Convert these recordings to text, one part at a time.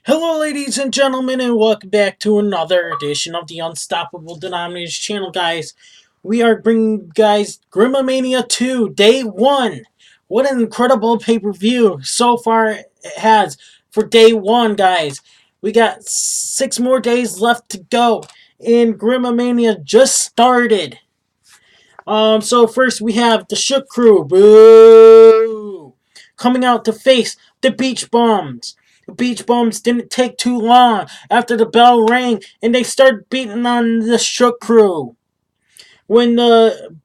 Hello, ladies and gentlemen, and welcome back to another edition of the Unstoppable Denominators channel, guys. We are bringing you guys Grimamania 2, Day 1. What an incredible pay-per-view so far it has for Day 1, guys. We got 6 more days left to go, and Grimamania just started. So first we have the Shook Crew, boo, coming out to face the Beach Bums. The Beach Bums didn't take too long after the bell rang, and they started beating on the Shook Crew. When the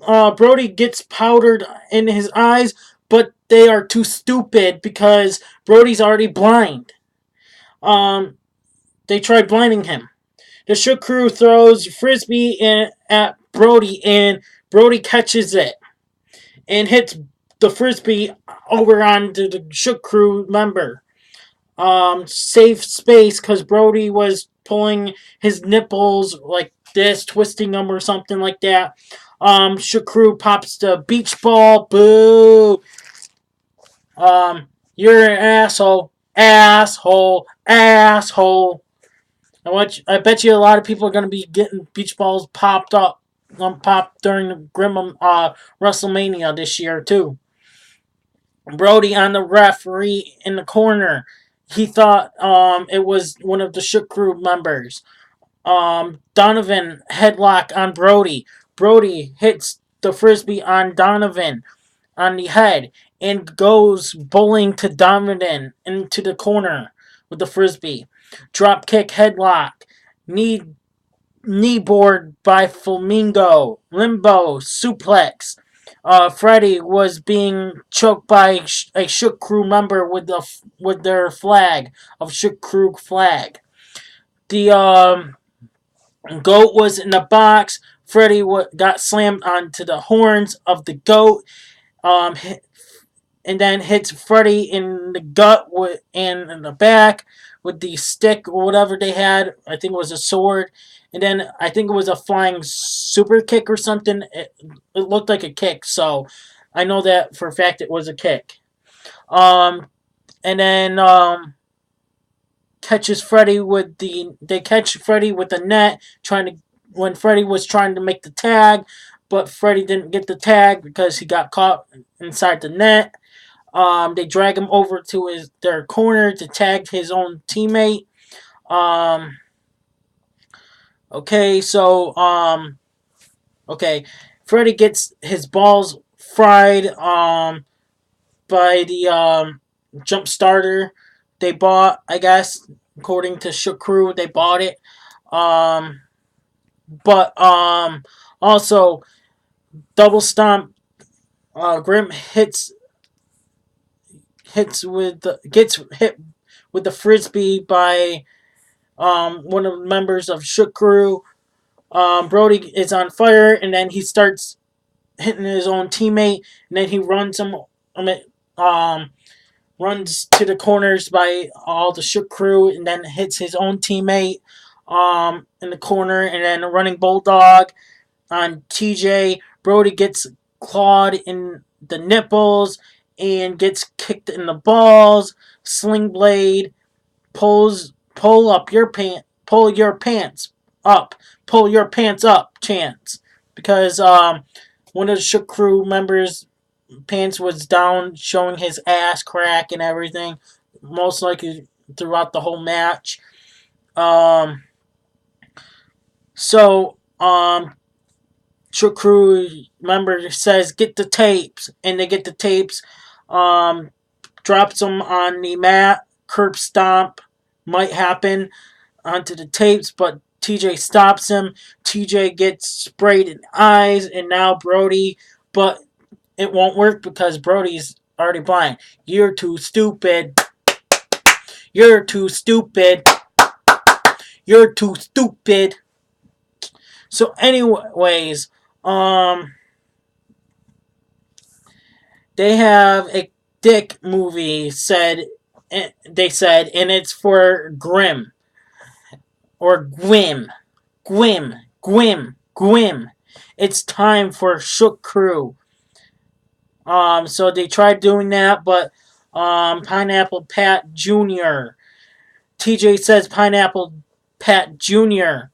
Brody gets powdered in his eyes, but they are too stupid because Brody's already blind. Um, they try blinding him. The Shook Crew throws frisbee at Brody, and Brody catches it and hits the frisbee over onto the Shook Crew member. Save space because Brody was pulling his nipples like this, twisting them or something like that. Shook Crew pops the beach ball. Boo! You're an asshole, asshole, asshole. I bet you a lot of people are gonna be getting beach balls popped during the WrestleMania this year too. Brody on the referee in the corner. He thought it was one of the Shook Crew members. Donovan headlock on Brody. Brody hits the frisbee on Donovan on the head and goes bowling to Donovan into the corner with the frisbee. Drop kick headlock. Knee Kneeboard by Flamingo. Limbo suplex. Freddy was being choked by a Shook Crew member with their flag of Shook Crew flag. The goat was in the box. Freddy got slammed onto the horns of the goat. Um, and then hits Freddy in the gut and in the back with the stick or whatever they had. I think it was a sword. And then I think it was a flying super kick or something. It looked like a kick, so I know that for a fact it was a kick. Um, and then catches Freddy with they catch Freddy with the net when Freddy was trying to make the tag, but Freddy didn't get the tag because he got caught inside the net. They drag him over to their corner to tag his own teammate. Um, okay, so okay, Freddy gets his balls fried by the jump starter they bought. I guess according to Shook Crew, they bought it. Um, but also double stomp. Grim gets hit with the frisbee by one of the members of Shook Crew. Brody is on fire, and then he starts hitting his own teammate, and then he runs to the corners by all the Shook Crew, and then hits his own teammate in the corner, and then a running bulldog on TJ. Brody gets clawed in the nipples and gets kicked in the balls. Sling blade pull your pants up, pull your pants up chance because one of the Shook Crew members' pants was down, showing his ass crack and everything, most likely throughout the whole match. Um, so Shook Crew member says, "Get the tapes," and they get the tapes. Um, Drops them on the mat. Curb stomp might happen onto the tapes, but TJ stops him. TJ gets sprayed in the eyes, and now Brody, but it won't work because Brody's already blind. You're too stupid. You're too stupid. You're too stupid. So, anyways, they have a dick movie they said, and it's for Grim or Gwim, Gwim. It's time for Shook Crew. So they tried doing that, but Pineapple Pat Jr. TJ says Pineapple Pat Jr.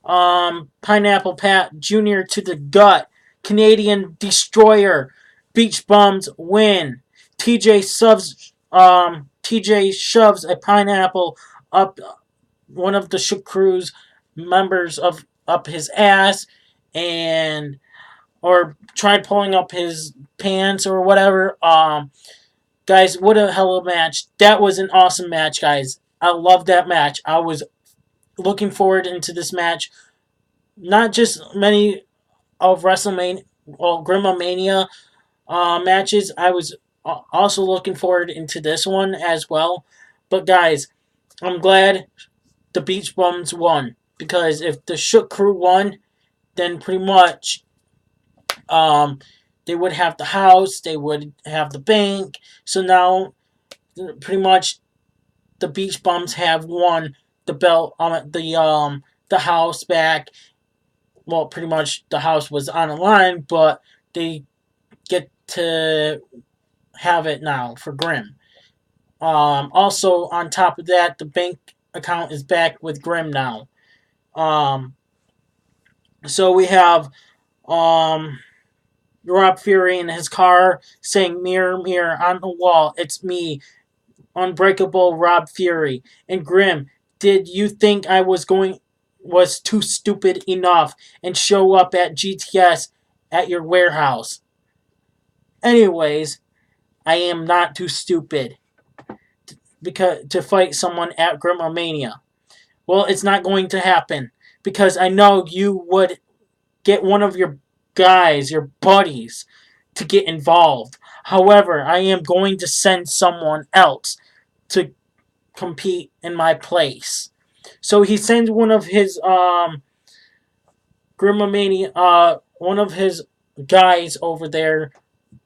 Pineapple Pat Jr. to the gut. Canadian Destroyer. Beach Bums win. TJ shoves a pineapple up one of the Shook Crew's members of up his ass, and or tried pulling up his pants or whatever. Guys, what a hell of a match. That was an awesome match, guys. I love that match. I was looking forward into this match. Not just many of WrestleMania, well, Grimamania matches. I was also looking forward into this one as well. But guys, I'm glad the Beach Bums won, because if the Shook Crew won, then pretty much they would have the house, they would have the bank. So now, pretty much, the Beach Bums have won the belt, the house back. Well, pretty much the house was on the line, but they get to have it now for Grim. Also, on top of that, the bank account is back with Grim now. So we have Rob Fury in his car saying, "Mirror, mirror on the wall, it's me, unbreakable Rob Fury." And Grim, did you think I was too stupid enough and show up at GTS at your warehouse? Anyways, I am not too stupid because to fight someone at Grimamania. Well, it's not going to happen, because I know you would get one of your guys, your buddies, to get involved. However, I am going to send someone else to compete in my place. So he sends one of his Grimamania, one of his guys over there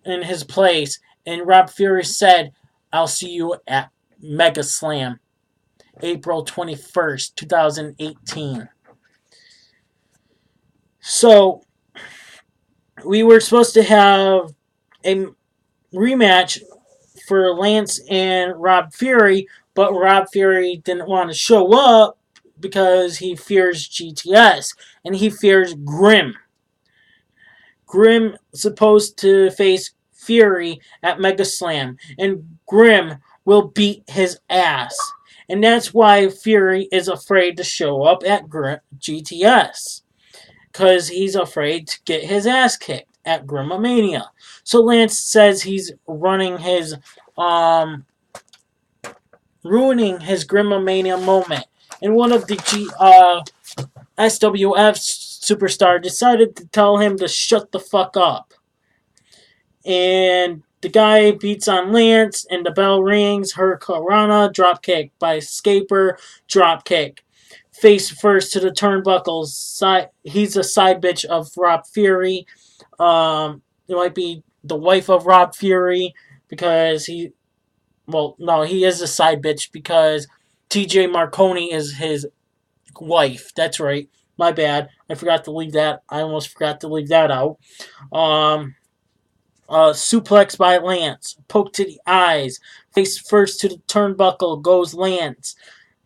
in his place, and Rob Fury said, "I'll see you at Mega Slam, April 21st, 2018. So we were supposed to have a rematch for Lance and Rob Fury, but Rob Fury didn't want to show up because he fears GTS and he fears Grim. Grim supposed to face Fury at Mega Slam, and Grim will beat his ass. And that's why Fury is afraid to show up at GTS, because he's afraid to get his ass kicked at Grimamania. So Lance says he's ruining his Grimamania moment. And one of the SWF superstar decided to tell him to shut the fuck up. And the guy beats on Lance, and the bell rings. Hurricanrana, dropkick by Scaper, dropkick. Face first to the turnbuckles. He's a side bitch of Rob Fury. It might be the wife of Rob Fury, because he is a side bitch because TJ Marconi is his wife. That's right. My bad. I almost forgot to leave that out. Suplex by Lance. Poke to the eyes. Face first to the turnbuckle goes Lance.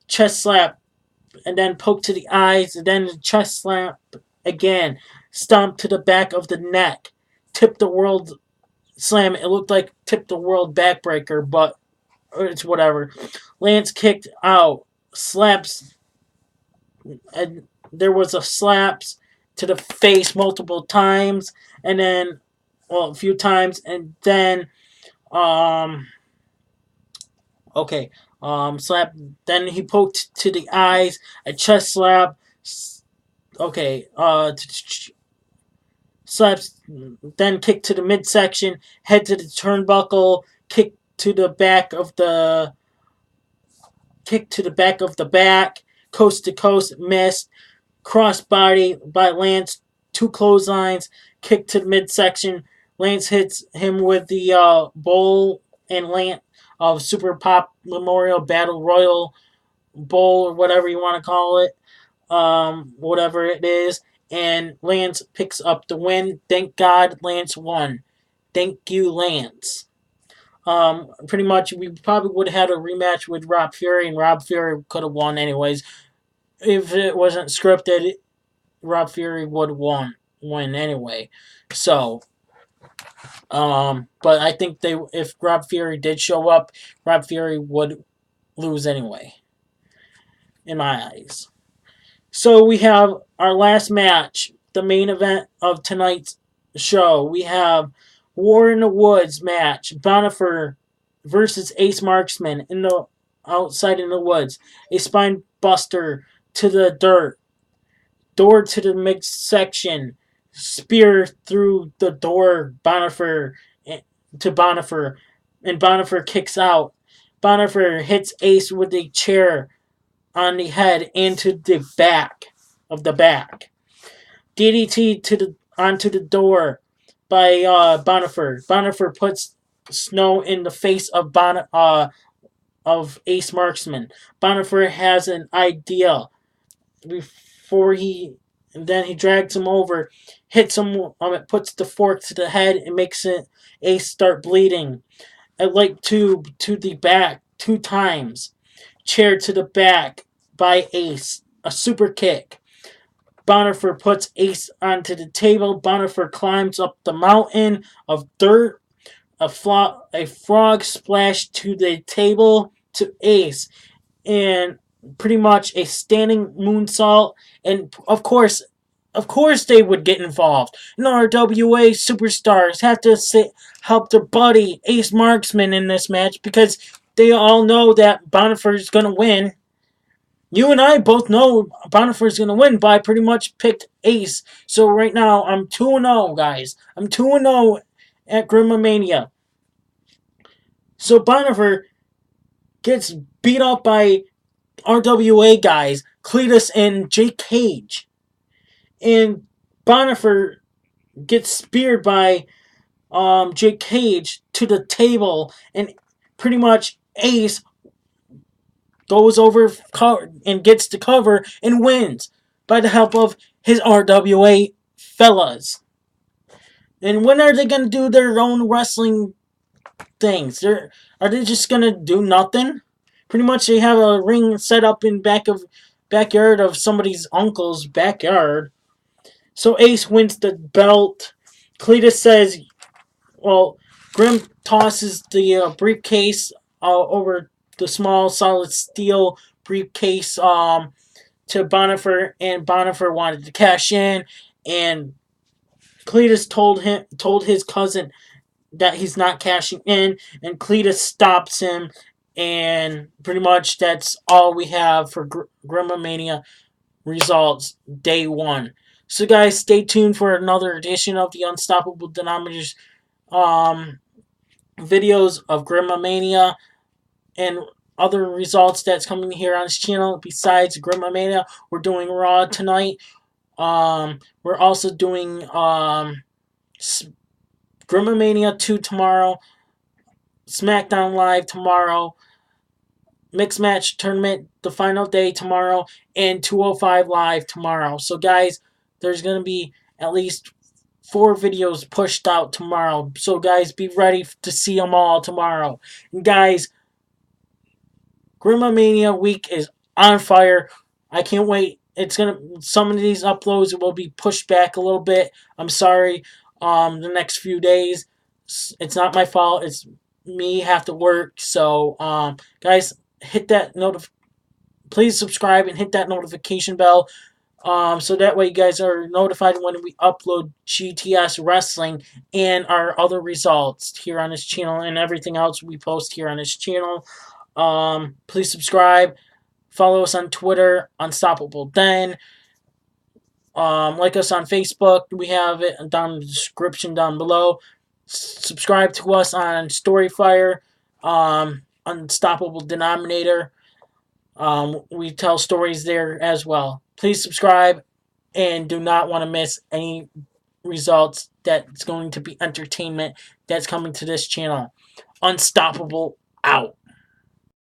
Chest slap. And then poke to the eyes. And then the chest slap again. Stomp to the back of the neck. Tip the world slam. It looked like tip the world backbreaker, but it's whatever. Lance kicked out. Slaps. And there was a slaps to the face multiple times. And then, a few times. And then, slap. Then he poked to the eyes. A chest slap. Slaps. Then kick to the midsection. Head to the turnbuckle. Kick to the back of the back. Coast to coast. Missed. Crossbody by Lance. 2 clotheslines. Kick to the midsection. Lance hits him with the bowl and Lance of Super Pop Memorial Battle Royal Bowl, or whatever you want to call it. Whatever it is. And Lance picks up the win. Thank God Lance won. Thank you, Lance. Pretty much, we probably would have had a rematch with Rob Fury, and Rob Fury could have won anyways. If it wasn't scripted, Rob Fury would win anyway. So, but I think if Rob Fury did show up, Rob Fury would lose anyway, in my eyes. So we have our last match, the main event of tonight's show. We have War in the Woods match, Bonifer versus Ace Marksman in the outside in the woods. A spine buster to the dirt, door to the mixed section, spear through the door, Bonifer to Bonifer, and Bonifer kicks out. Bonifer hits Ace with a chair on the head and to the back of the back. DDT onto the door by Bonifer. Bonifer puts snow in the face of Ace Marksman. Bonifer has an idea before he drags him over, hits him, puts the fork to the head and makes Ace start bleeding. A light tube to the back 2 times. Chair to the back by Ace. A super kick. Bonifer puts Ace onto the table. Bonifer climbs up the mountain of dirt. A frog splash to the table to Ace. And pretty much a standing moonsault. And of course they would get involved. NRWA superstars have to help their buddy Ace Marksman in this match because they all know that Bonifer's going to win. You and I both know Bonifer's going to win, but I pretty much picked Ace. So right now, I'm 2-0, guys. I'm 2-0 at Grimamania. So Bonifer gets beat up by RWA guys, Cletus and Jake Cage. And Bonifer gets speared by Jake Cage to the table, and pretty much Ace goes over and gets the cover and wins by the help of his RWA fellas. And when are they going to do their own wrestling things? Are they just going to do nothing? Pretty much they have a ring set up in backyard of somebody's uncle's backyard. So Ace wins the belt. Cletus says, well, Grim tosses the briefcase over the small solid steel briefcase to Bonifer, and Bonifer wanted to cash in, and Cletus told his cousin that he's not cashing in, and Cletus stops him, and pretty much that's all we have for Grimamania results day 1. So guys, stay tuned for another edition of the Unstoppable Denominators videos of Grimamania and other results that's coming here on this channel. Besides Grimamania, we're doing Raw tonight. We're also doing Grimamania 2 tomorrow, SmackDown Live tomorrow, Mixed Match Tournament, the final day tomorrow, and 205 Live tomorrow. So guys, there's going to be at least 4 videos pushed out tomorrow. So guys, be ready to see them all tomorrow. And guys, Grimamania week is on fire. I can't wait. Some of these uploads will be pushed back a little bit. I'm sorry. The next few days, it's not my fault. It's me have to work. So guys, hit that please subscribe and hit that notification bell. So that way you guys are notified when we upload GTS Wrestling and our other results here on this channel and everything else we post here on this channel. Please subscribe. Follow us on Twitter, Unstoppable Den. Like us on Facebook. We have it down in the description down below. Subscribe to us on Storyfire, Unstoppable Denominator. We tell stories there as well. Please subscribe and do not want to miss any results that's going to be entertainment that's coming to this channel. Unstoppable out.